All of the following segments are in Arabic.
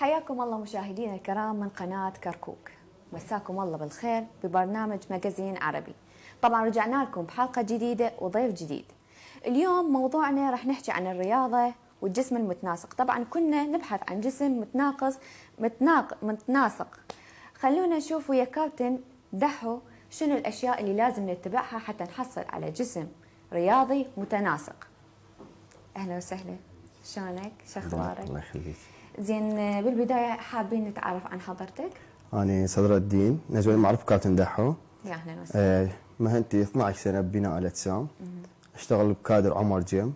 حياكم الله مشاهدينا الكرام من قناة كركوك. مساكم الله بالخير ببرنامج ماجازين عربي. طبعا رجعنا لكم بحلقة جديدة وضيف جديد. اليوم موضوعنا راح نحكي عن الرياضة والجسم المتناسق. طبعا كنا نبحث عن جسم متناسق. خلونا نشوف ويا كابتن دحو شنو الأشياء اللي لازم نتبعها حتى نحصل على جسم رياضي متناسق. أهلا وسهلا، شلونك؟ شو أخبارك؟ الله يخليك. زين، بالبداية حابين نتعرف عن حضرتك. أنا صدر الدين نجوى المعروف كابتن دحو. يا أهلا وسهلا. مهنتي 12 سنة ببناء الأجسام. أشتغل بكادر عمر جيم،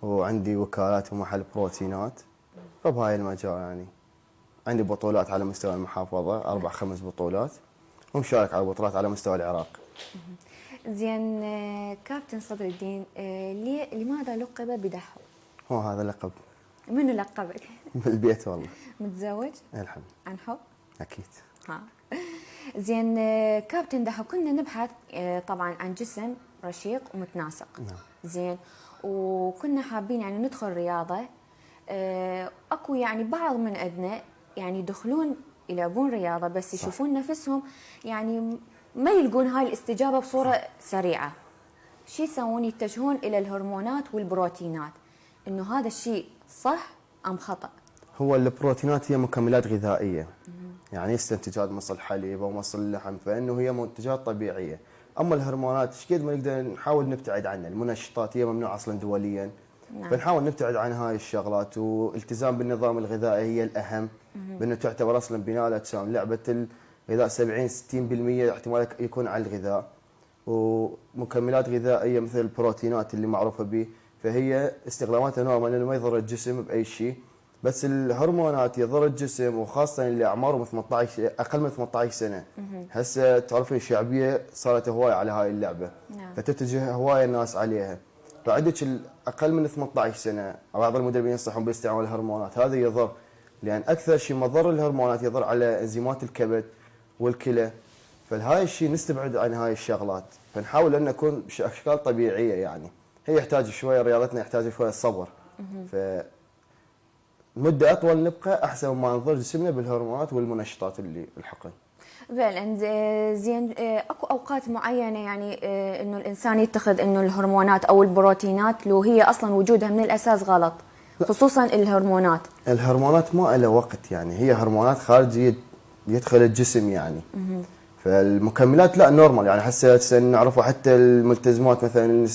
وعندي وكالات ومحل بروتينات فبهاي المجال. يعني عندي بطولات على مستوى المحافظة 4-5 بطولات، ومشارك على بطولات على مستوى العراق. زين كابتن صدر الدين، لماذا لقب بدحو؟ هو هذا لقب. منو لقبك؟ بالبيت والله. متزوج؟ الحمد. عن حب؟ أكيد. ها. زين كابتن دحو، كنا نبحث طبعا عن جسم رشيق ومتناسق. نعم. زين، وكنا حابين يعني ندخل رياضة. اكو يعني بعض من عندنا يعني يدخلون يلعبون رياضة بس يشوفون نفسهم يعني ما يلقون هاي الاستجابة بصورة سريعة. شو يسوون؟ يتجهون إلى الهرمونات والبروتينات. إنه هذا الشيء صح أم خطأ؟ هو البروتينات هي مكملات غذائية، يعني استنتاجات مصل الحليب أو مصل اللحم، فإنه هي منتجات طبيعية. أما الهرمونات ايش قد ما نقدر نحاول نبتعد عنها. المنشطات هي ممنوعة أصلا دوليا. نعم. فنحاول نبتعد عن هاي الشغلات، والالتزام بالنظام الغذائي هي الأهم، بأنه تعتبر أصلا بناء الأجسام. لعبة الغذاء 70-60% احتمال يكون على الغذاء، ومكملات غذائية مثل البروتينات اللي معروفة به، فهي استخداماتها نورمال لأنه ما يضر الجسم بأي شيء. بس الهرمونات يضر الجسم، وخاصة اللي أعمارهم 18 أقل من 18 سنة. هسه تعرفين الشعبية صارت هواية على هاي اللعبة. نعم. فتتجه هواية الناس عليها. فعندك الأقل من 18 سنة بعض المدربين ينصحون باستعمال الهرمونات. هذا يضر، لأن أكثر شيء مضر الهرمونات يضر على انزيمات الكبد والكلى. فهاي الشيء نستبعد عن هاي الشغلات، فنحاول أن نكون بأشكال طبيعية. يعني هي يحتاج شوية، رياضتنا يحتاج شوية صبر. مدة أطول نبقى أحسن ما نضر جسمنا بالهرمونات والمنشطات اللي بالحقن. فعلا. زين، اكو اوقات معينه يعني انه الانسان يتخذ انه الهرمونات او البروتينات لو هي اصلا وجودها من الاساس غلط، خصوصا الهرمونات. الهرمونات ما لها وقت، يعني هي هرمونات خارجيه يدخل الجسم يعني. فالمكملات لا نورمال. يعني هسه نعرفه حتى الملتزمات مثلا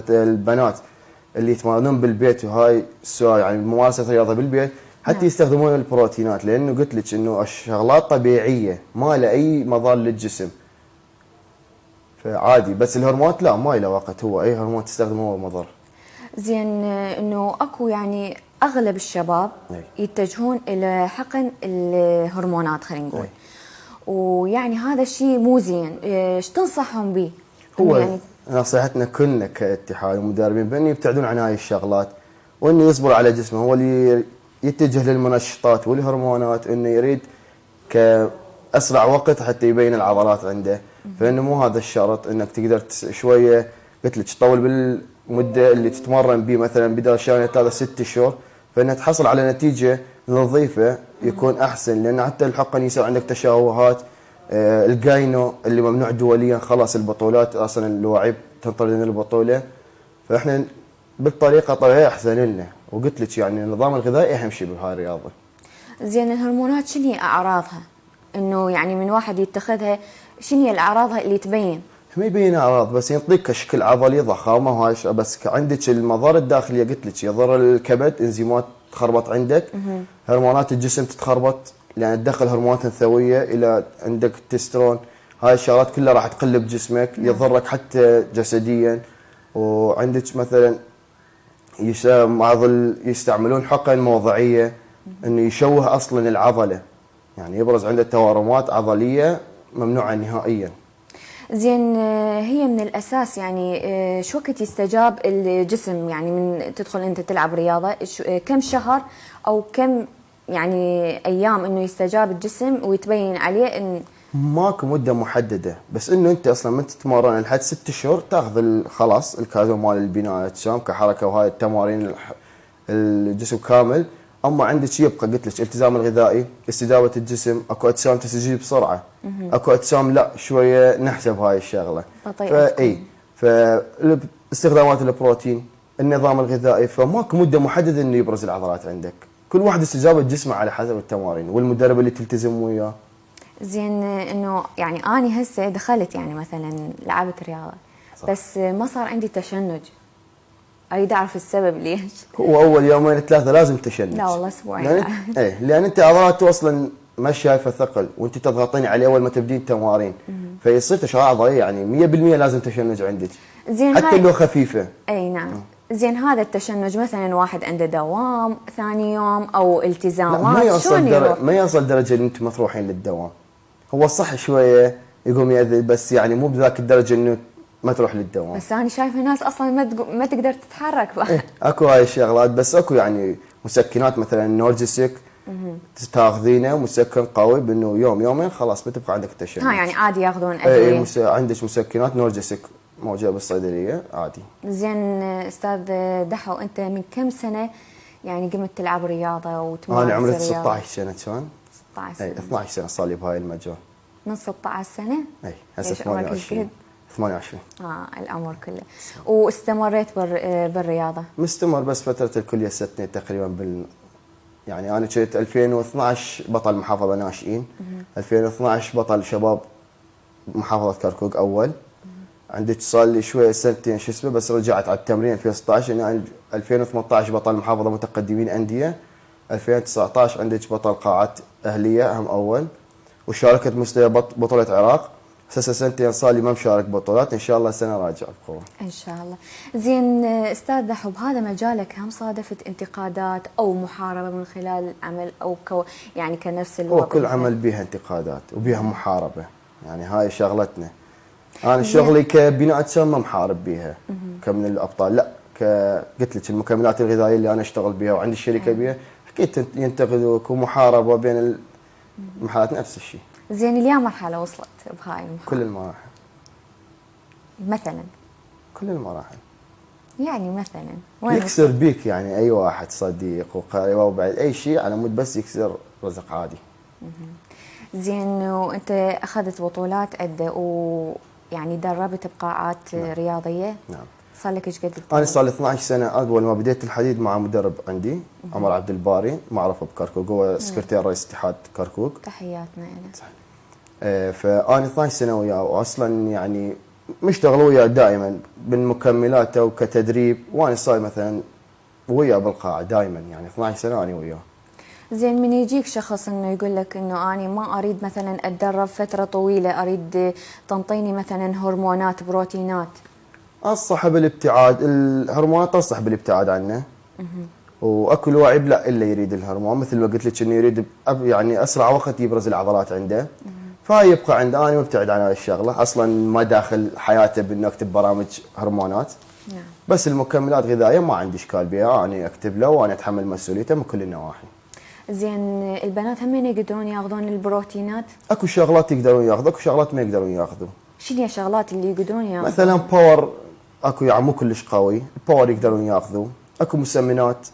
البنات اللي يتمرنون بالبيت، وهاي السؤال يعني ممارسه رياضه بالبيت حتى. نعم. يستخدمون البروتينات، لانه قلت لك انه الشغلات طبيعيه ما لها اي مضار للجسم، فعادي. بس الهرمونات لا، ما له وقت. هو اي هرمون تستخدمه هو مضر. زين، انه اكو يعني اغلب الشباب يتجهون الى حقن الهرمونات، خلينا نقول. ويعني هذا الشيء مو زين. ايش تنصحهم به؟ هو يعني نصيحتنا كلنا كاتحاد ومدربين بأن يبتعدون عن هاي الشغلات، وانه يصبر على جسمه. هو اللي يتجه للمنشطات والهرمونات انه يريد كاسرع وقت حتى يبين العضلات عنده. فانه مو هذا الشرط انك تقدر شويه، قلت لك تطول بالمده اللي تتمرن به، مثلا بدل شهرين 3-6 شهور، فانها تحصل على نتيجه نظيفه يكون احسن. لان حتى الحقن يصير عندك تشوهات. الجاينو اللي ممنوع دوليا، خلاص البطولات اصلا اللاعب تنطرد من البطوله. فاحنا بالطريقه طبيعيه احسن لنا. وقلت لك يعني النظام الغذائي اهم شيء بهاي الرياضه. زين، الهرمونات شنو هي اعراضها؟ انه يعني من واحد يتخذها شنو هي الاعراضها اللي تبين؟ ما يبين اعراض، بس يعطيك كشكل عضلي، ضخامه وهاي. بس عندك المضار الداخليه قلت لك يضر الكبد، انزيمات تخربط عندك. هرمونات الجسم تتخربط، لان تدخل هرمونات انثويه الى عندك التسترون. هاي الشغلات كلها راح تقلب جسمك، يضرك حتى جسديا. وعندك مثلا بعض يستعملون حقن موضعيه انه يشوه اصلا العضله، يعني يبرز عنده تورمات عضليه ممنوعه نهائيا. زين، هي من الاساس يعني شو وقت يستجاب الجسم؟ يعني من تدخل انت تلعب رياضه كم شهر او كم يعني ايام انه يستجاب الجسم ويتبين عليه ان ماكو مده محدده، بس انه انت اصلا من تتمرن لحد 6 شهور تاخذ خلاص الكازو مال البناء الاجسام كحركه، وهاي التمارين الجسم كامل. اما عندك يبقى قلت لك الالتزام الغذائي، استجابه الجسم، اكو اجسام تستجيب بسرعه، اكو اجسام لا شويه نحسب هاي الشغله. بطيئة فاي فاستخدامات البروتين، النظام الغذائي، فماكو مده محدده انه يبرز العضلات عندك، كل واحد استجابه جسمه على حسب التمارين والمدرب اللي تلتزم وياه. زين انه يعني اني هسه دخلت يعني مثلا لعبت رياضه صح. بس ما صار عندي تشنج، اريد اعرف السبب ليش. هو اول يومين ثلاثه لازم تشنج. لا والله اسبوعين لان لان انت عضلاته اصلا ما شايفه ثقل وانت تضغطين عليه اول ما تبدين التمارين، فيصير تشغيل عضلي يعني 100% لازم تشنج عندك زين حتى لو خفيفه. اي نعم. زين هذا التشنج مثلا واحد عنده دوام ثاني يوم او لا التزامات شلون يروح؟ ما يوصل درجه ان انتم ما تروحين للدوام. هو صح شويه يقوم يأذي بس يعني مو بذاك الدرجه انه ما تروح للدوام. بس انا شايفه ناس اصلا ما تقدر تتحرك اكو هاي الشغلات، بس اكو يعني مسكنات مثلا نورجيسك تاخذينه مسكن قوي بانه يوم يومين خلاص بتبقى عندك تشنج. ها يعني عادي ياخذون ادويه؟ عندك مسكنات نورجيسك موجوده بالصيدليه عادي. زين استاذ دحو، انت من كم سنه يعني قمت تلعب رياضه وتمارس انا عمري رياضة؟ 16 سنه كان. 16 سنه. 12 سنه صار لي بهاي المجال. من 16 سنه؟ اي هسه ليش عمرك 28. 28. العمر كله. واستمريت بالرياضه؟ مستمر بس فتره الكليه سنتين تقريبا يعني انا كنت 2012 بطل محافظه ناشئين، 2012 بطل شباب محافظه كركوك اول. عندك صار لي شويه سنتين شو اسمه بس رجعت على التمرين 2016. يعني 2018 بطل محافظه متقدمين انديه، 2019 عندك بطل قاعات اهليه هم اول، وشاركت مستوى بطوله عراق. هسه سنتين صار لي ما مشارك بطولات، ان شاء الله سنه راجع بقوه ان شاء الله. زين استاذ دحو، بهذا مجالك هم صادفت انتقادات او محاربه من خلال العمل او يعني كنفس الوظيفه؟ هو كل عمل بها انتقادات وبها محاربه، يعني هاي شغلتنا. انا شغلي كبناء اجسام ما محارب بيها كمن الابطال، لا قلت لك المكملات الغذائيه اللي انا اشتغل بها وعندي الشركه بها اكيد ينتقدوك ومحاربه بين المحلات نفس الشيء. زين اليوم مرحله وصلت بهاي المحاربه؟ كل المراحل. مثلا؟ كل المراحل. يعني مثلا وين يكسر بيك يعني اي واحد صديق وقريب وبعد اي شيء على مود بس يكسر رزق عادي. زين وانت اخذت بطولات عده ويعني دربت بقاعات رياضيه؟ نعم. صار لك ايش قد؟ انا صار لي 12 سنه. اول ما بديت الحديد مع مدرب عندي عمر عبد الباري معروفه بكركوك، هو سكرتير رئيس اتحاد كركوك. تحياتنا له. فانا 12 سنه وياه، واصلا يعني مشتغل وياه دائما بالمكملات وكتدريب، وانا صار مثلا وياه بالقاعه دائما، يعني 12 سنه انا وياه. زين من يجيك شخص انه يقول لك انه انا ما اريد مثلا اتدرب فتره طويله، اريد تنطيني مثلا هرمونات بروتينات؟ انصح بالابتعاد، الهرمونات انصح بالابتعاد عنه. واكو الواعب لا الا يريد الهرمون، مثل ما قلت لك انه يريد يعني اسرع وقت يبرز العضلات عنده. فهاي يبقى عنده، انا مبتعد عن هاي الشغله، اصلا ما داخل حياته بانه اكتب برامج هرمونات. نعم. بس المكملات الغذائيه ما عندي اشكال بها، انا اكتب له وانا اتحمل مسؤوليته من كل النواحي. زين البنات هم يقدرون ياخذون البروتينات؟ اكو شغلات يقدرون ياخذوا، اكو شغلات ما يقدرون ياخذوا. شنو هي الشغلات اللي يقدرون ياخذون؟ مثلا باور، اكو يعني مو كلش قوي، الباور يقدرون ياخذوا. اكو مسمنات،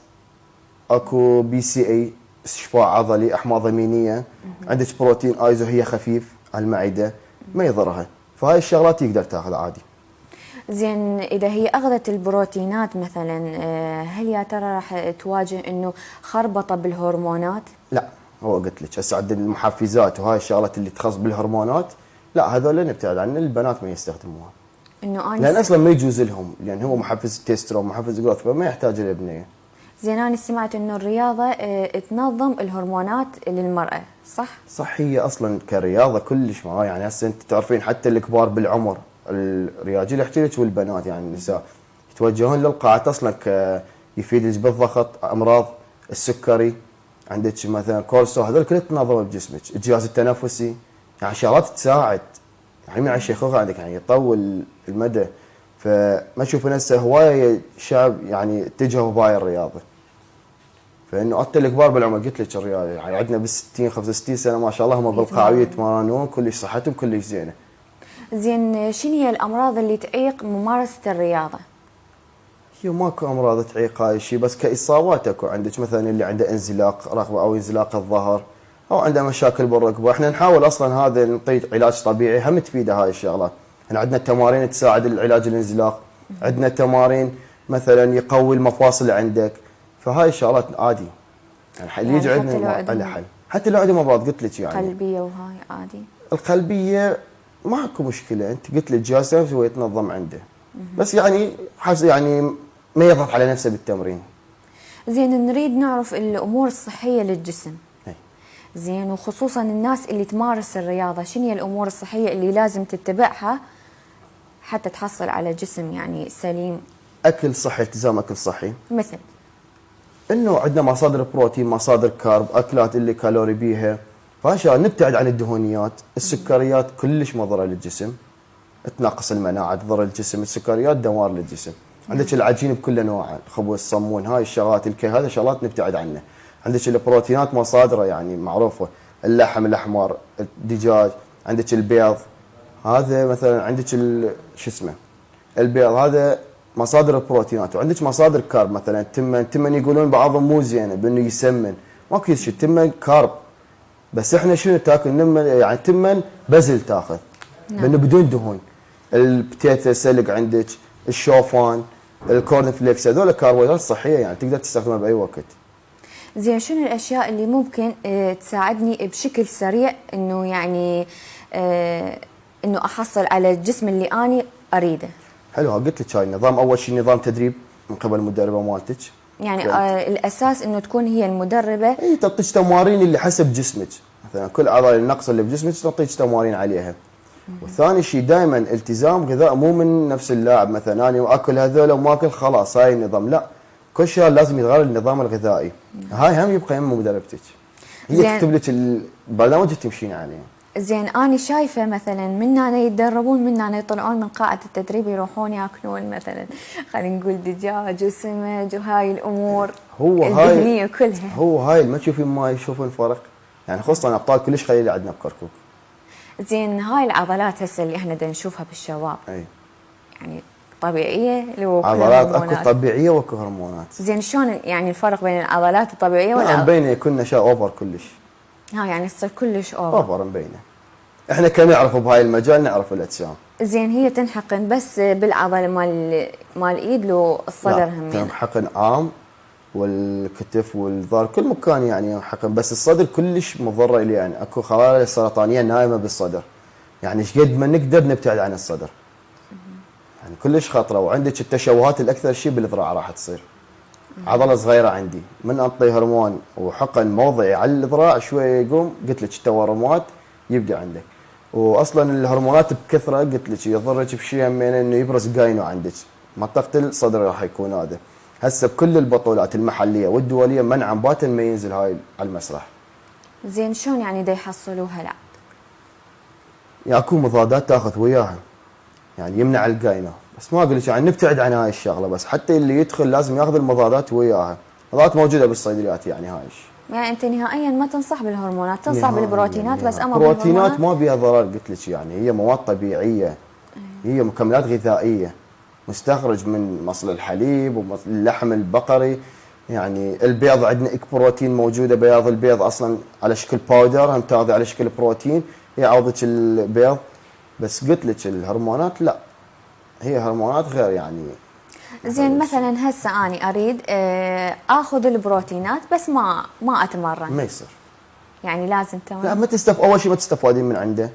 اكو بي سي اي استشفاء عضلي، احماض امينيه. عندك بروتين ايزو هي خفيف على المعده ما يضرها، فهاي الشغلات يقدر تاخذ عادي. زين اذا هي اخذت البروتينات مثلا، هل يا ترى راح تواجه انه خربطه بالهرمونات؟ لا، هو قلت لك هسه عند المحفزات وهاي الشغلات اللي تخص بالهرمونات، لا هذول نبتعد عنهم، البنات ما يستخدموها. انه انا لان اصلا ما يجوز لهم، لان هو محفز تيسترون محفز جروث، فما يحتاج الابنيه. زين انا سمعت انه الرياضه تنظم الهرمونات للمراه، صح؟ صح، هي اصلا كرياضه كلش ما يعني هسه انت تعرفين حتى الكبار بالعمر الرياجيل يحكي لك والبنات يعني النساء يتوجهون للقاعات اصلا يفيدك بالضغط، امراض السكري، عندك مثلا كولسترول، هذول كلها تنظم بجسمك، الجهاز التنفسي، يعني شغلات تساعد يعني مع الشيخوخه عندك يعني يطول المدى. فما تشوفون هسه هوايه شاب يعني اتجهوا بهاي الرياضه. فانه حتى الكبار بالعمر قلت لك الرياضه يعني عندنا بال 60 65 سنه ما شاء الله هم بالقاعه يتمرنون كلش صحتهم كلش زينه. زين شنو هي الامراض اللي تعيق ممارسه الرياضه؟ هي ماكو امراض تعيق هاي الشيء، بس كاصابات اكو عندك مثلا اللي عنده انزلاق رقبه او انزلاق الظهر او عنده مشاكل بالركبه. احنا نحاول اصلا هذا نعطيه علاج طبيعي، هم تفيده هاي الشغلات. احنا عندنا تمارين تساعد العلاج الانزلاق، عندنا تمارين مثلا يقوي المفاصل عندك، فهاي الشغلات عادي يعني اللي يجي يعني عندنا على حل. حتى لو عندهم امراض قلت لك يعني قلبيه وهاي عادي. القلبيه ماكو مشكله، انت قلت لي الجهاز التنفسي هو يتنظم عنده، بس يعني يعني ما يضغط على نفسه بالتمرين. زين نريد نعرف الامور الصحيه للجسم. أي. زين وخصوصا الناس اللي تمارس الرياضه، شنو هي الامور الصحيه اللي لازم تتبعها حتى تحصل على جسم يعني سليم؟ اكل صحي، التزام اكل صحي، مثل انه عندنا مصادر بروتين، مصادر كارب، اكلات اللي كالوري بيها، فاشياء نبتعد عن الدهونيات، السكريات كلش مضره للجسم، تنقص المناعه، تضر الجسم، السكريات دمار للجسم. عندك العجين بكل انواعه، الخبز، الصمون، هاي الشغلات، هذه شغلات نبتعد عنها. عندك البروتينات مصادره يعني معروفه، اللحم الاحمر، الدجاج، عندك البيض، هذا مثلا عندك شو اسمه البيض، هذا مصادر البروتينات. وعندك مصادر كارب، مثلا التمن يقولون بعضهم مو زينه بانه يسمن، ماكو شيء، التمن كارب، بس احنا شنو تاكل يعني تمن بزل تاخذ، لانه بدون دهون. البتيتا سلق عندك، الشوفان، الكورن فليكس، هذول كربوهيدرات صحيه يعني تقدر تستخدمها باي وقت. زين شنو الاشياء اللي ممكن تساعدني بشكل سريع انه يعني انه احصل على الجسم اللي اني اريده؟ حلو، قلت لك هاي النظام. اول شيء نظام تدريب من قبل المدربه مالتك، يعني الاساس انه تكون هي المدربه اي تعطيك تمارين اللي حسب جسمك، مثلا كل عضله النقص اللي بجسمك تعطيك تمارين عليها. وثاني شيء دائما التزام غذاء، مو من نفس اللاعب مثلا انا اكل هذول وما اكل خلاص هاي النظام، لا، كل شهر لازم يتغير النظام الغذائي. هاي هم يبقى يم مدربتك، هي تكتب لك البرنامج تمشين عليه. زين انا شايفه مثلا من هنا يتدربون، من هنا يطلعون من قاعه التدريب يروحون ياكلون مثلا خلينا نقول دجاج وسمك وهاي الامور هو الذهنيه هاي كلها. هو هاي ما تشوفين ما يشوفون فرق يعني، خصوصا ابطال كلش قليل عندنا بكركوك. زين هاي العضلات هسه اللي احنا نشوفها بالشباب اي يعني طبيعيه لو عضلات اكو طبيعيه واكو هرمونات. زين شلون يعني الفرق بين العضلات الطبيعيه ولا مبينه يكون نشاء اوفر كلش؟ ها يعني تصير كلش اوفر مبينه. احنا كنعرف بهاي المجال نعرف الاجسام. زين هي تنحقن بس بالعضله مال ايد لو الصدر هم تنحقن عام والكتف والظهر كل مكان يعني ينحقن، بس الصدر كلش مضره لي يعني، اكو خلايا سرطانيه نايمه بالصدر، يعني ايش قد ما نقدر نبتعد عن الصدر يعني كلش خطره. وعندك التشوهات الاكثر شيء بالذراع راح تصير. عضله صغيره عندي من انطي هرمون وحقن موضعي على الذراع شويه يقوم قلت لك التورمات يبدا عندك. واصلا الهرمونات بكثره قلت لك يضرك بشيء من انه يبرز جاينو عندك، منطقه الصدر راح يكون هذا. هسه بكل البطولات المحليه والدوليه منعا باتا ما ينزل هاي على المسرح. زين شلون يعني دا يحصلوها؟ لا يعني اكو مضادات تاخذ وياها يعني يمنع الجاينو، بس ما اقول لك يعني نبتعد عن هاي الشغله، بس حتى اللي يدخل لازم ياخذ المضادات وياها. المضادات موجوده بالصيدليات يعني هاي يعني انت نهائيا ما تنصح بالهرمونات، تنصح بالبروتينات يعني بس. اما البروتينات ما بيها ضرر قلت لك يعني، هي مواد طبيعيه، هي مكملات غذائيه مستخرج من مصل الحليب ومصل اللحم البقري. يعني البيض عندنا بروتين موجوده، بياض البيض اصلا على شكل باودر، هم تاخذي على شكل بروتين يعوضك البيض. بس قلت لك الهرمونات لا، هي هرمونات غير يعني. زين مثلا هسه اني اريد اخذ البروتينات بس ما اتمرن، ما يصير يعني لازم تمرين. لا ما اول شيء ما تستفادين من عنده،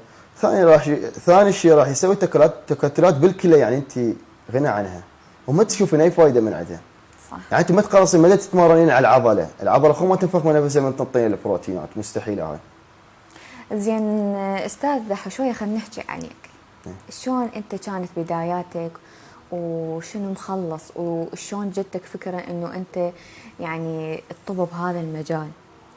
ثاني شيء راح يسوي تكتلات بالكلى يعني انت غنى عنها وما تشوفين اي فائده من عندها. صح. يعني انت ما تخلصين ما تتمرنين على العضله خو ما تنفخ من نفسها من تنطين البروتينات، مستحيل هاي. زين استاذ شويه خلينا نحكي عليك. شلون انت كانت بداياتك وشنو مخلص وشلون جتك فكره انه انت يعني تطب بهذا المجال؟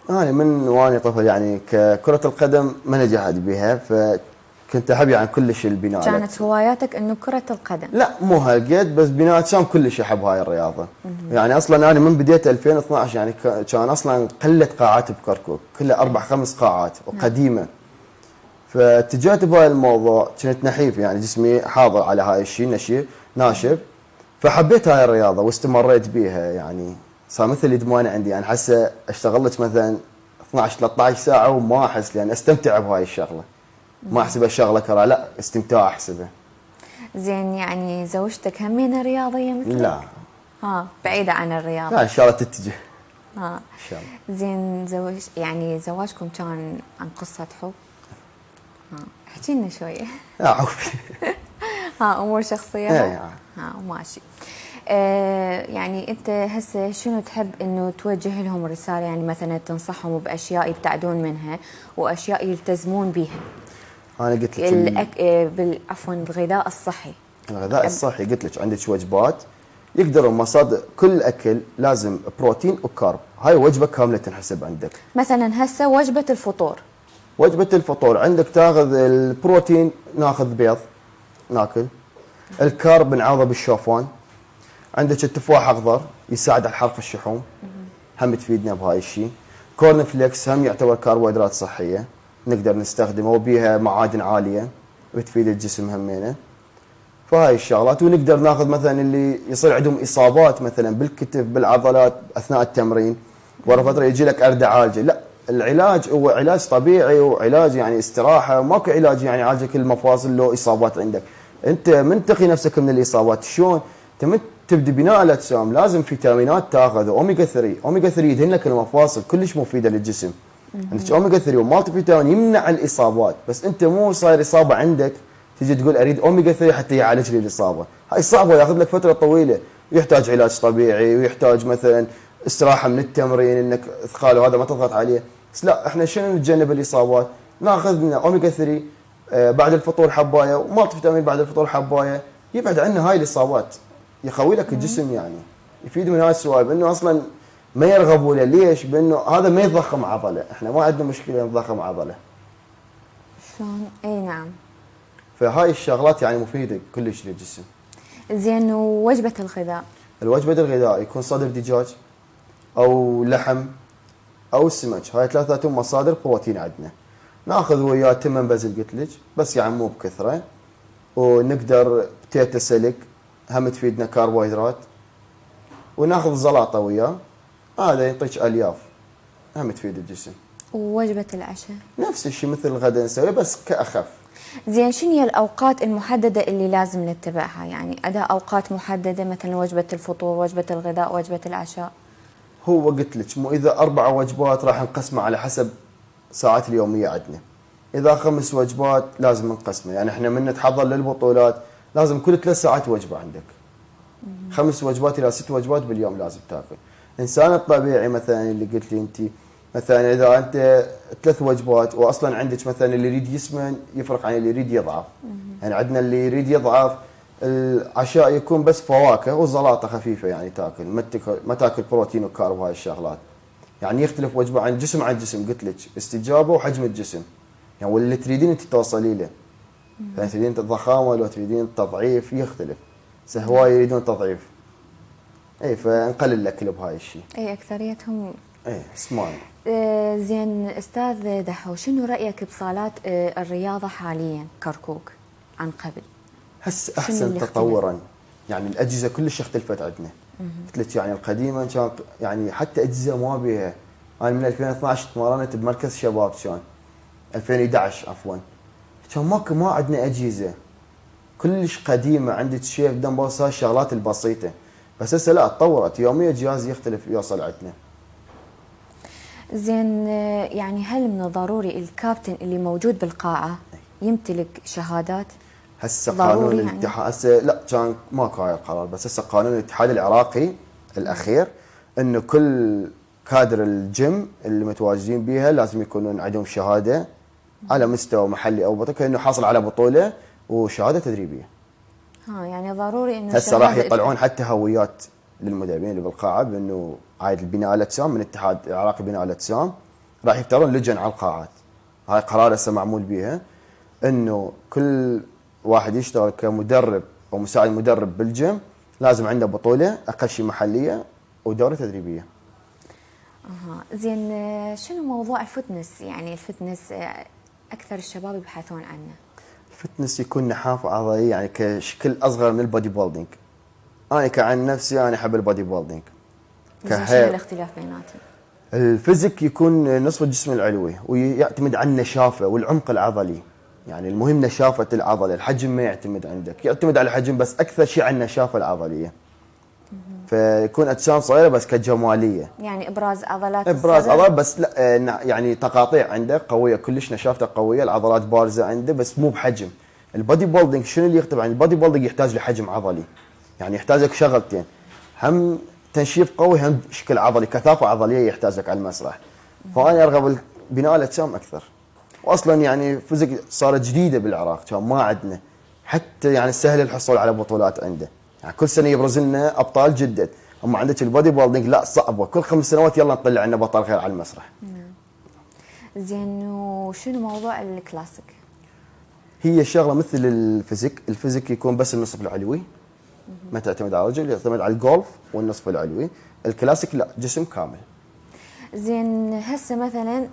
انا من واني طفل يعني ككره القدم ما نجحت بها، فكنت احب يعني كلش البناء. كانت هواياتك انه كره القدم؟ لا مو هالقد، بس بناء اجسام كلش احب هاي الرياضه. يعني اصلا انا من بديت 2012 يعني كان اصلا قلت قاعات بكركوك، كلها 4-5 قاعات وقديمه. فاتجهت بهاي الموضوع، كنت نحيف يعني جسمي حاضر على هاي الشيء، ناشف. فحبيت هاي الرياضه واستمريت بيها. يعني صار مثل ادمان عندي، يعني حاسه اشتغل لك مثلا 12 13 ساعه وما احس، لان استمتع بهاي الشغله. ما احسبها شغله كره، لا استمتاع احسبه. زين يعني زوجتك همينة رياضية مثلك؟ لا ها بعيدة عن الرياضة. لا ان شاء الله تتجه ها ان شاء الله. زين يعني زواجكم كان عن قصة حب؟ ها احكي لنا شوية. لا عوفي. ها امور شخصية. إيه. ها ماشي. يعني انت هسه شنو تحب انه توجه لهم رسالة، يعني مثلا تنصحهم باشياء يبتعدون منها واشياء يلتزمون بها؟ انا قلت لك عفوا الغذاء الصحي. الغذاء الصحي، قلت لك عندك وجبات يقدروا مصادر كل اكل لازم بروتين وكارب، هاي وجبه كامله تنحسب عندك. مثلا هسه وجبة الفطور. وجبه الفطور عندك تاخذ البروتين، ناخذ بيض ناكل، الكارب نعوضه بالشوفان، عندك التفاح اخضر يساعد على حرق الشحوم، هم تفيدنا بهاي الشيء. كورن فليكس هم يعتبر كربوهيدرات صحيه نقدر نستخدمه وبيها معادن عاليه وتفيد الجسم همينه. فهاي الشغلات. ونقدر ناخذ مثلا اللي يصير عندهم اصابات مثلا بالكتف بالعضلات اثناء التمرين، ورا فتره يجي لك ارده عالجه، لا العلاج هو علاج طبيعي وعلاج يعني استراحه، وماكو علاج يعني يعالجك المفاصل لو اصابات عندك. انت من تقي نفسك من الاصابات شلون؟ انت من تبدي بناء الاجسام لازم فيتامينات تاخذ، اوميجا 3. اوميجا 3 يدهن لك المفاصل، كلش مفيده للجسم. عندك اوميجا 3 ومالتي فيتامين يمنع الاصابات، بس انت مو صاير اصابه عندك تجي تقول اريد اوميجا 3 حتى يعالج لي الاصابه، هاي صعبه ياخذ لك فتره طويله، يحتاج علاج طبيعي ويحتاج مثلا استراحه من التمرين انك اثقال وهذا ما تضغط عليه. بس لا احنا شنو نتجنب الاصابات؟ ناخذ لنا اوميجا 3 بعد الفطور حبايه، ومالتي فيتامين بعد الفطور حبايه، يبعد عنا هاي الاصابات، يقوي لك الجسم يعني، يفيد من هاي السوالف انه اصلا ما يرغبوا له. ليش؟ بانه هذا ما يضخم عضله، احنا ما عندنا مشكله نضخم عضله. شلون؟ اي نعم. فهاي الشغلات يعني مفيده كلش للجسم. زين ووجبة الغذاء؟ الوجبه الغذاء يكون صدر دجاج او لحم او السمك، هاي ثلاثتهم مصادر بروتين عندنا. ناخذ وياه تمن بزل قلت لك، بس يعني مو بكثره. ونقدر بتيتا سلك هم تفيدنا كربوهيدرات، وناخذ زلاطه وياه، هذا يعطيك الياف هم تفيد الجسم. ووجبة العشاء؟ نفس الشيء مثل الغداء نسويه بس كأخف. زين شنو هي الأوقات المحددة اللي لازم نتبعها؟ يعني أداء أوقات محددة مثلا وجبة الفطور، وجبة الغداء، وجبة العشاء؟ هو قلت لك مو اذا 4 وجبات راح نقسمها على حسب ساعات اليوميه عندنا. اذا 5 وجبات لازم نقسمه، يعني احنا من نتحضر للبطولات لازم كل 3 ساعات وجبه عندك. 5 وجبات الى 6 وجبات باليوم لازم تاكل. الانسان الطبيعي مثلا اللي قلت لي انت، مثلا اذا انت 3 وجبات واصلا عندك مثلا اللي يريد يسمن يفرق عن اللي يريد يضعف. يعني عندنا اللي يريد يضعف العشاء يكون بس فواكه وزلاطه خفيفه يعني تاكل، ما تاكل بروتين وكارب وهاي الشغلات. يعني يختلف وجبه عن جسم عن جسم، قلت لك استجابه وحجم الجسم. يعني واللي تريدين انت توصلي له، يعني تريدين الضخامه لو تريدين التضعيف يختلف. هواي يريدون تضعيف، اي فنقلل الاكل بهاي الشيء. اي اكثريتهم. اي اسمان. زين استاذ دحو، شنو رايك بصالات الرياضه حاليا كركوك عن قبل؟ هسه احسن تطورا، يعني الاجهزه كلش اختلفت عندنا. قلت لك يعني القديمه كان يعني حتى اجهزه ما بيها. انا من 2012 تمرنت بمركز شباب، كان 2011 عفوا، كان ما عندنا اجهزه كلش قديمه، عندك شيف دمبوس هاي الشغلات البسيطه. بس هسه لا تطورت، يوميا جهاز يختلف يوصل عندنا. زين يعني هل من الضروري الكابتن اللي موجود بالقاعه يمتلك شهادات؟ هسه قانون الاتحاد هسه لا كان ماكو هاي القرار، بس هسه قانون الاتحاد العراقي الاخير انه كل كادر الجيم اللي متواجدين بيها لازم يكونون عندهم شهاده على مستوى محلي او بطل، كانه حاصل على بطوله وشهاده تدريبيه. يعني ضروري انه هسه راح يطلعون حتى هويات للمدربين اللي بالقاعه، بانه عايد البناء الاجسام من الاتحاد العراقي بناء الاجسام، راح يفترون لجن على القاعات. هاي قرار هسه معمول بيها انه كل واحد يشتغل كمدرب او مساعد مدرب بالجيم لازم عنده بطوله اقل شيء محليه ودوره تدريبيه. زين شنو موضوع الفتنس؟ يعني الفتنس اكثر الشباب يبحثون عنه. الفتنس يكون نحاف عضلي يعني كشكل اصغر من البودي بيلدينج، انا كعن نفسي انا احب البودي بيلدينج. زين شنو الاختلاف بيناتهم؟ الفيزيك يكون نصف الجسم العلوي ويعتمد على النشافه والعمق العضلي. يعني المهم نشافه العضله، الحجم ما يعتمد عندك، يعتمد على الحجم بس اكثر شيء على النشافه العضليه. فيكون اجسام صغيره بس كجماليه. يعني ابراز عضلات ابراز الصدر. عضلات بس لا يعني تقاطيع عنده قويه كلش، نشافته قويه، العضلات بارزه عنده بس مو بحجم. البودي بيلدينج شنو اللي يختلف عن البودي بيلدينج؟ يحتاج لحجم عضلي. يعني يحتاج لك شغلتين، هم تنشيف قوي هم شكل عضلي، كثافه عضليه يحتاج لك على المسرح. فانا ارغب بناء الاجسام اكثر. واصلا يعني فيزيك صارت جديده بالعراق، كان ما عندنا حتى يعني سهل الحصول على بطولات عنده. يعني كل سنه يبرز لنا ابطال جدد. اما عندك البودي بيلدينج لا صعبه، كل 5 سنوات يلا نطلع لنا بطل غير على المسرح. زين وشنو موضوع الكلاسيك؟ هي شغله مثل الفيزيك، الفيزيك يكون بس النصف العلوي، ما تعتمد على الرجل، يعتمد على الجولف والنصف العلوي. الكلاسيك لا، جسم كامل. زين هسه مثلا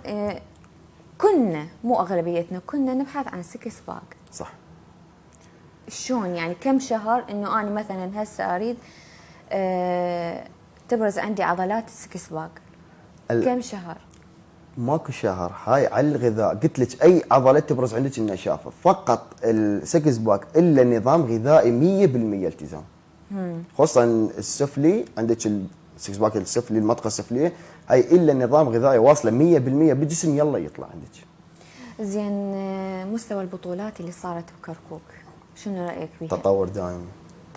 كنا مو اغلبيتنا كنا نبحث عن سكس باك. صح. شلون يعني كم شهر انه انا مثلا هسه اريد تبرز عندي عضلات السكس باك؟ كم شهر؟ ماكو شهر، هاي على الغذاء. قلت لك اي عضله تبرز عندك النشافه، فقط السكس باك الا نظام غذائي 100% التزام. خصوصا السفلي، عندك السكس باك السفلي، المضغه السفليه، هاي الا نظام غذائي واصله 100% بالجسم يلا يطلع عندك. زين مستوى البطولات اللي صارت بكركوك شنو رايك فيها؟ تطور دائم.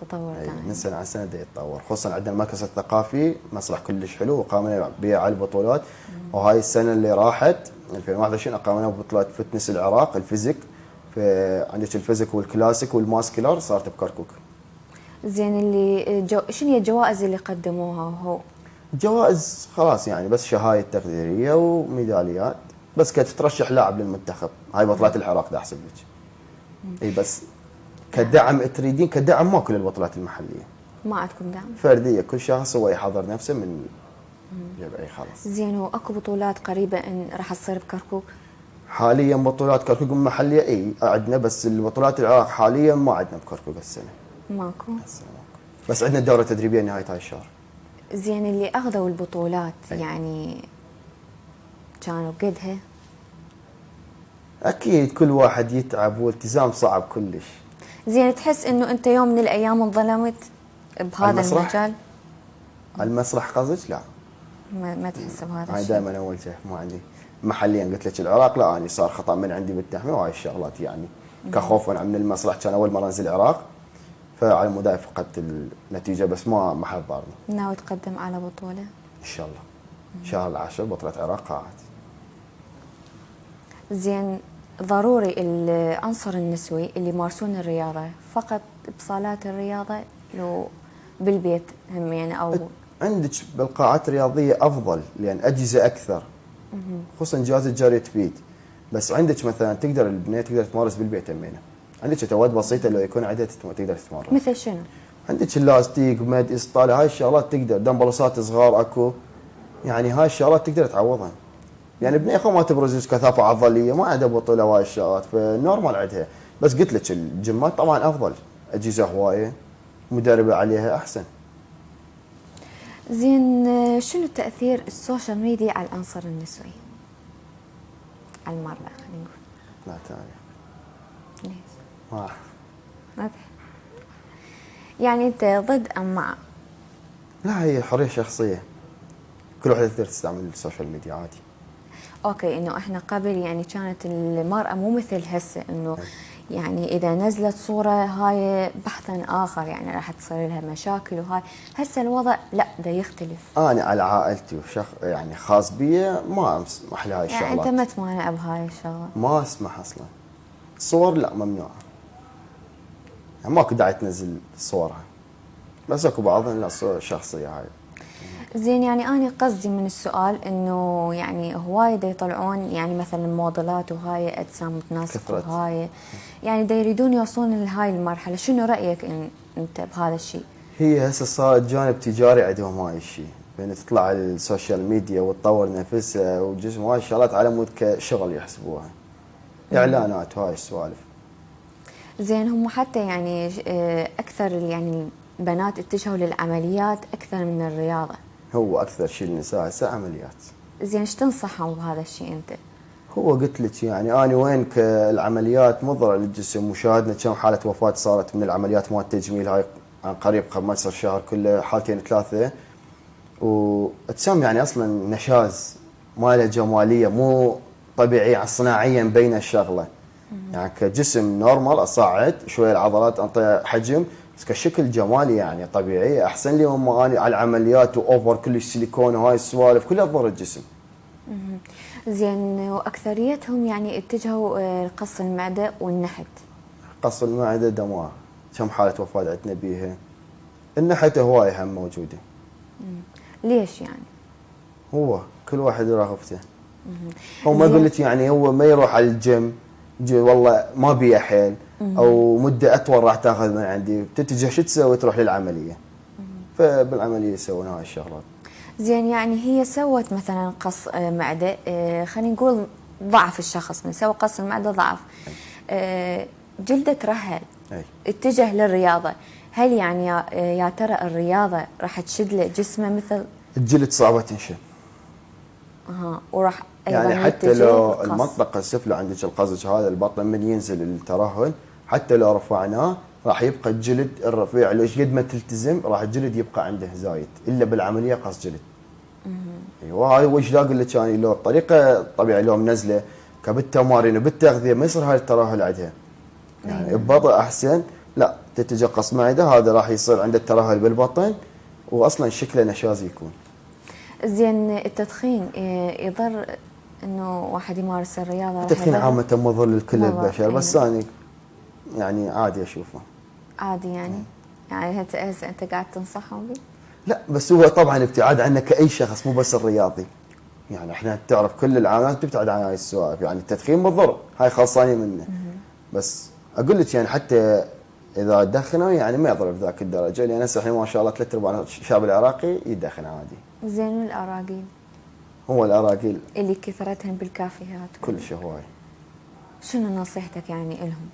تطور دائم من سنه على سنه دا يتطور، خصوصا عندنا المركز الثقافي مسرح كلش حلو وقامنا به على البطولات. وهاي السنه اللي راحت 2021 اقامنا ببطوله فتنس العراق الفيزيك. عندك الفيزيك والكلاسيك والماسكلر صارت بكركوك. زين اللي شنو هي الجوائز اللي قدموها؟ هو جوائز خلاص يعني بس شهايد تقديريه وميداليات، بس كتترشح لاعب للمنتخب. هاي بطولات العراق دا احسب لك. اي بس كدعم تريدين، كدعم ماكو للبطولات المحليه. ما عندكم دعم؟ فرديه، كل شخص هو يحضر نفسه من جيب اي خلاص. زين واكو بطولات قريبه ان راح تصير بكركوك؟ حاليا بطولات كركوك محليه اي عندنا، بس البطولات العراق حاليا ما عندنا بكركوك السنه. ماكو؟ السنه ماكو، بس عندنا الدوره التدريبيه نهايه هاي الشهر. زين اللي اخذوا البطولات يعني كانوا قدها؟ اكيد كل واحد يتعب والتزام صعب كلش. زين تحس انه انت يوم من الايام انظلمت بهذا المجال؟ على المسرح قصدك؟ لا ما تحس بهذا هاي الشيء؟ دائما اول شيء ما عندي. محليا قلت لك العراق لا، اني صار خطا من عندي بالتحميل وهاي الشغلات يعني كخوفا من المسرح. كان اول مره انزل العراق، فعلى مداي فقدت النتيجه، بس ما حضرني. ناوي تقدم على بطوله؟ ان شاء الله شهر العاشر بطوله العراق قاعد. زين ضروري العنصر النسوي اللي يمارسون الرياضه فقط بصالات الرياضه لو بالبيت هم يعني او عندك بالقاعات الرياضيه افضل لان اجهزه اكثر، خصوصا جهاز الجري تفيد. بس عندك مثلا تقدر البنيه تقدر تمارس بالبيت همينه. عندك ادوات بسيطه لو يكون عندها تقدر تتمرن. مثل شنو؟ عندك اللاستيك مد اسطاله، هاي الشغلات تقدر، دمبلسات صغار اكو، يعني هاي الشغلات تقدر تعوضها. يعني بنيه خو ما تبرز كثافه عضليه، ما عندها بطوله وهاي الشغلات، فنورمال عندها. بس قلت لك الجيمات طبعا افضل، اجهزه هوايه مدربه عليها احسن. زين شنو تاثير السوشيال ميديا على العنصر النسوي؟ على المراه خلينا نقول. لا تعرف. ليش؟ ما اعرف. ما أدري. يعني انت ضد ام مع؟ لا هي حريه شخصيه، كل واحده تقدر تستعمل السوشيال ميديا عادي. اوكي انه احنا قبل يعني كانت المراه مو مثل هسه انه يعني اذا نزلت صوره هاي بحثا اخر يعني راح تصير لها مشاكل وهاي. هسه الوضع لا ده يختلف. انا على عائلتي يعني خاص بي ما اسمح لهاي الشغلات. يعني انت ما تمانع بهاي الشغله؟ ما اسمح اصلا. الصور لا ممنوعه، يعني ماكو داعي تنزل صورها، بس اكو بعضهم لا صور شخصيه هاي. زين يعني أنا قصدي من السؤال إنه يعني هواي دا يطلعون يعني مثلا موديلات وهاي أجسام متناسقة وهاي يعني دا يريدون يوصلون لهاي المرحلة. شنو رأيك أنت بهذا الشيء؟ هي هسه صارت جانب تجاري عندهم هاي الشيء، بين تطلع على السوشيال ميديا وتطور نفسها وجسم هاي الشغلات على مود كشغل يحسبوها، اعلانات وهاي السوالف. زين هم حتى يعني أكثر يعني بنات اتجهوا للعمليات اكثر من الرياضه. هو اكثر شيء النساء هسه عمليات. زين ايش تنصحهم بهذا الشيء انت؟ هو قلت لك يعني انا وين العمليات مضره للجسم، وشاهدنا كم حاله وفاه صارت من العمليات مال التجميل هاي عن قريب، ما صار شهر كله حالتين ثلاثه، وتسمى يعني اصلا نشاز ما له جماليه، مو طبيعيه، على صناعيا مبينه الشغله. يعني كجسم نورمال اصعد شويه العضلات انطي حجم، بس كشكل جمالي يعني طبيعي احسن لي مما اني على العمليات واوفر كلش سيليكون وهاي السوالف كلها تضر الجسم. زين واكثريتهم يعني اتجهوا لقص المعده والنحت. قص المعده دمار، كم حاله وفاه عندنا بيها. النحته هواي هم موجوده. ليش يعني؟ هو كل واحد رغبته. هو ما يقول لك يعني هو ما يروح على الجيم والله ما بيه حيل او مده اطول راح تاخذ من عندي، بتتجه شو تسوي؟ تروح للعمليه. فبالعمليه يسوون هاي الشغلات. زين يعني هي سوت مثلا قص معده، خلينا نقول ضعف الشخص من سوى قص المعده ضعف، جلده ترهل، اتجه للرياضه، هل يعني يا ترى الرياضه راح تشد له جسمه مثل الجلد صعبه تنشف. وراح ايضا يعني حتى لو المنطقه السفلى عندك القزج هذا البطن من ينزل الترهل، حتى لو رفعناه راح يبقى الجلد الرفيع، لو ايش قد ما تلتزم راح الجلد يبقى عنده زايد، الا بالعمليه قص جلد. ايوه هاي وش دا اقول لك يعني لو الطريقه طبيعي لو منزله كبالتمارين وبالتغذيه ما يصير هاي الترهل عندها. يعني ببطء احسن، لا تتجه قص معده هذا راح يصير عنده الترهل بالبطن، واصلا شكله نشاز يكون. زين التدخين يضر انه واحد يمارس الرياضه؟ التدخين عامه مضر لكل البشر، بس انا يعني عادي اشوفه. عادي يعني؟ يعني انت قاعد تنصحهم به؟ لا بس هو طبعا ابتعاد عنه كاي شخص، مو بس الرياضي. يعني احنا تعرف كل العالم تبتعد عن هاي السوالف، يعني التدخين مضر هاي خلصانين منه. بس اقول لك يعني حتى اذا دخنوا يعني ما يضر بذاك الدرجه، لان هسه الحين ما شاء الله 3/4 الشعب العراقي يدخن عادي. زين الاراجيل؟ هو الاراجيل اللي كثرتهم بالكافيهات كل شيء هواي. شنو نصيحتك يعني لهم؟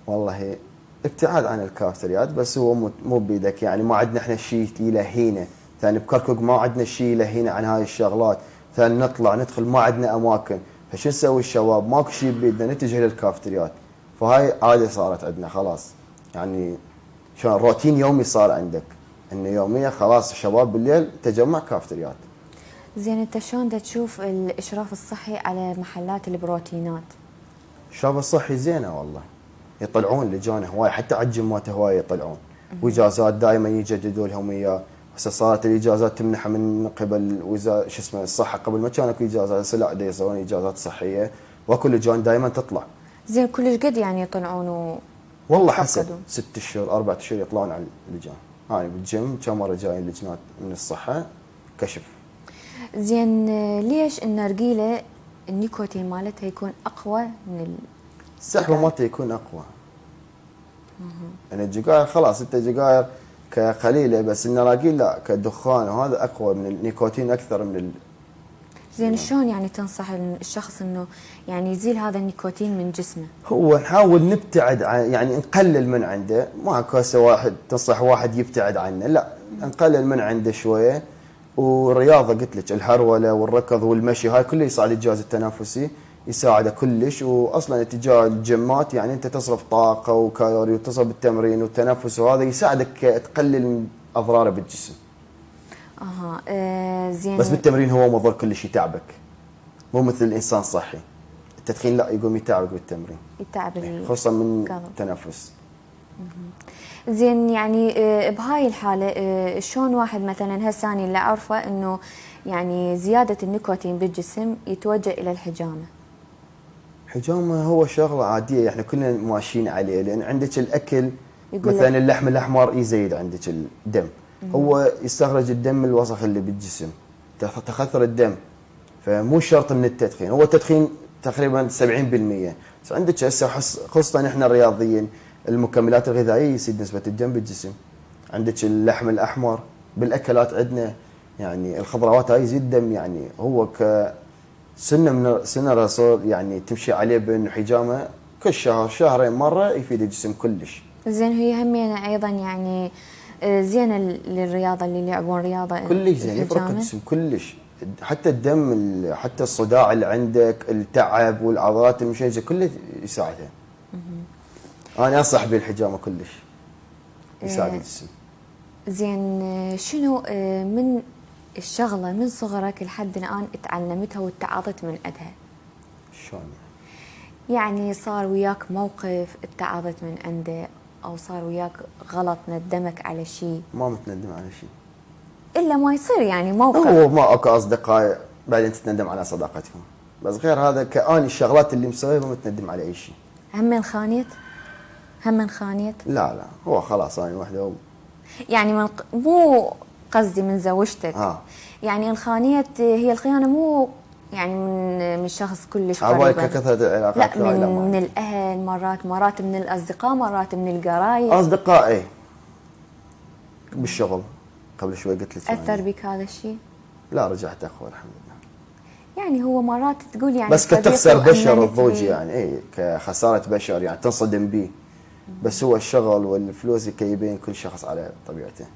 والله ابتعاد عن الكافتريات، بس هو مو بيدك، يعني ما عندنا احنا شيء يلهينا. ثاني بكركوك ما عندنا شيء يلهينا عن هاي الشغلات. ثاني نطلع ندخل ما عندنا اماكن، فشو نسوي الشباب؟ ماكو شيء بيدنا، نتجه للكافتريات. فهاي عاده صارت عندنا خلاص، يعني شلون روتين يومي صار عندك، انه يوميا خلاص الشباب بالليل تجمع كافتريات. زين انت شلون تشوف الاشراف الصحي على محلات البروتينات؟ الاشراف الصحي زينه والله، يطلعون لجان هواي، حتى على الجيمات هواي يطلعون، واجازات دائما يجددوا لهم اياه. هسه صارت الاجازات تمنح من قبل وزاره شو اسمه الصحه، قبل ما كان اكو اجازات، هسه لا يصيرون اجازات صحيه، واكو لجان دائما تطلع. زين كلش قد يعني يطلعون والله حسب 6 اشهر 4 اشهر يطلعون على اللجان. هاي بالجيم كم مره جايين لجنات من الصحه كشف. زين ليش النرجيله النيكوتين مالتها يكون اقوى من السحبه مالته يكون اقوى؟ يعني الجقاير خلاص انت جقاير كقليله، بس النراجيل لا كدخان وهذا اقوى من النيكوتين اكثر من زين شلون يعني تنصح الشخص انه يعني يزيل هذا النيكوتين من جسمه؟ هو نحاول نبتعد عن، يعني نقلل من عنده، ما هسه واحد تنصح واحد يبتعد عنه، لا نقلل من عنده شويه. والرياضه قلت لك الهروله والركض والمشي هاي كله يساعد الجهاز التنفسي، يساعده كلش. واصلا اتجاه الجيمات يعني انت تصرف طاقه وكالوري وتصرف بالتمرين والتنفس، وهذا يساعدك تقلل من اضراره بالجسم. زين. بس بالتمرين هو مضر كلش، يتعبك، مو مثل الانسان الصحي. التدخين لا يقوم يتعبك بالتمرين، يتعب خصوصا من التنفس. زين يعني بهاي الحاله شلون واحد مثلا هساني اللي اعرفه انه يعني زياده النيكوتين بالجسم يتوجه الى الحجامه؟ الحجامه هو شغله عاديه احنا كلنا ماشيين عليه، لان عندك الاكل مثلا اللحم الاحمر يزيد عندك الدم، هو يستخرج الدم الوسخ اللي بالجسم، تخثر الدم، فمو شرط من التدخين. هو التدخين تقريبا 70%، بس عندك هسه خصوصا احنا الرياضيين المكملات الغذائيه يزيد نسبه الدم بالجسم. عندك اللحم الاحمر بالاكلات عندنا، يعني الخضروات هاي يزيد الدم. يعني هو كسنه من سنه الرسول يعني تمشي عليه بانه حجامه كل شهر شهرين مره يفيد الجسم كلش. زين هي همينة ايضا يعني زينه للرياضه اللي يلعبون رياضه كلش زين، يفرق الحجامة. الجسم كلش، حتى الدم حتى الصداع اللي عندك، التعب والعضلات المشجعه كله يساعدها. انا انصح بالحجامه كلش، يساعد الجسم. زين شنو من الشغله من صغرك لحد الان تعلمتها واتعظت من عندها؟ شلون يعني صار وياك موقف اتعظت من عنده، او صار وياك غلط ندمك على شيء؟ ما متندم على شيء. الا ما يصير يعني موقف. هو ما اكو اصدقاء بعدين تتندم على صداقتهم، بس غير هذا كأني الشغلات اللي مسويها ما متندم على اي شيء. هم خانيت؟ هم خانيت؟ لا هو خلاص انا وحده يعني مو قصدي من زوجتك. يعني الخانيت هي الخيانه مو يعني من شخص كلش قريب. عبالك كثرة العلاقات؟ لا من الاهل، مرات من الاصدقاء، مرات من القرايب. اصدقائي بالشغل قبل شوي قلت لك اثر يعني. بك هذا الشيء؟ لا رجعت اخوي الحمد لله. يعني هو مرات تقول يعني بس كتخسر بشر الضوج يعني، اي كخساره بشر يعني تنصدم به. بس هو الشغل والفلوس يكيبين كل شخص على طبيعته.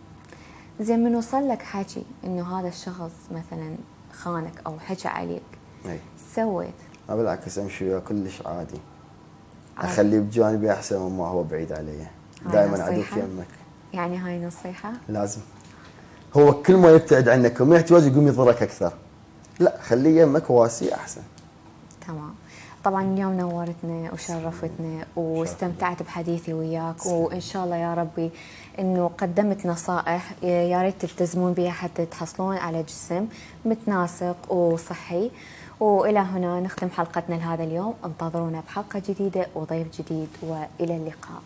زين من وصل لك حكي انه هذا الشخص مثلا خانك او حكى عليك، اي سويت؟ بالعكس امشي وياه كلش عادي. اخليه بجانبي احسن مما هو بعيد علي. دائما عدوك يمك. يعني هاي نصيحه لازم. هو كل ما يبتعد عنك وما يحتاج يقوم يضرك اكثر. لا خليه يمك واسي احسن. تمام. طبعا اليوم نورتنا وشرفتنا واستمتعت بحديثي وياك، وان شاء الله يا ربي انه قدمت نصائح يا ريت تلتزمون بها حتى تحصلون على جسم متناسق وصحي. والى هنا نختم حلقتنا لهذا اليوم، انتظرونا بحلقه جديده وضيف جديد، والى اللقاء.